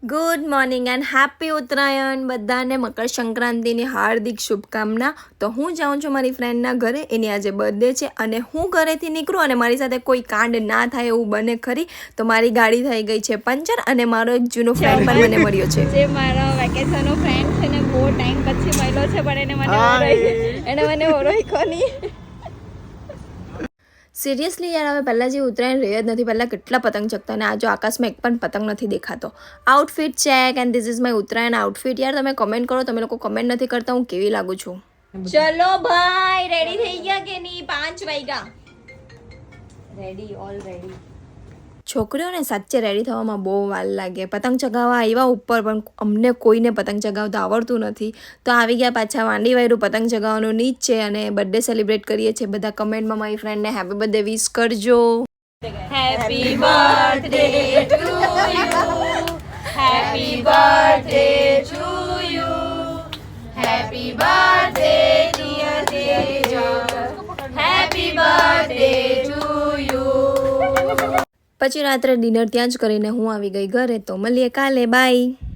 Good morning and happy Uttarayan બધાને મકર સંક્રાંતિની હાર્દિક શુભકામના. તો હું જાઉં છું મારી ફ્રેન્ડના ઘરે, એની આજે બર્થડે છે અને હું ઘરેથી નીકળું અને મારી સાથે કોઈ કાંડ ના થાય એવું બને ખરી. તો મારી ગાડી થઈ ગઈ છે પંચર અને મારો એક જૂનો ફ્રેન્ડ પણ મને મળ્યો છે, જે મારો વેકેશનનો ફ્રેન્ડ છે ને બહુ ટાઈમ પછી મળ્યો છે, પણ એને મને ઓળખ્યો નહીં. સિરિયસલી યાર, હવે પહેલાં જે ઉત્તરાયણ રહી જ નથી. પહેલાં કેટલા પતંગ ચગતા અને આ જો આકાશમાં એક પણ પતંગ નથી દેખાતો. Outfit check and this is my Uttarayan outfit. યાર તમે કમેન્ટ કરો, તમે લોકો કમેન્ટ નથી કરતા હું કેવી લાગુ છું. ચલો ભાઈ, રેડી થઈ ગયા કે નહીં? 5 વાગ્યા. Ready, all ready. છોકરીઓને સાચે રેડી થવામાં બહુ વાર લાગે. પતંગ ચગાવવા આવ્યા ઉપર, પણ અમને કોઈને પતંગ ચગાવતા આવડતું નથી. તો આવી ગયા પાછા વાંડી વાયરું પતંગ ચગાવવાનું નીચ છે અને બર્થડે સેલિબ્રેટ કરીએ છીએ. બધા કમેન્ટમાં મારી ફ્રેન્ડને હેપી બર્થડે વિશ કરજો. Happy birthday to you, happy birthday to you, happy birthday dear Tejal, happy birthday to you. પછી રાત્રે ડિનર ત્યાં જ કરીને હું આવી ગઈ ઘરે. તો મળીએ કાલે, બાય.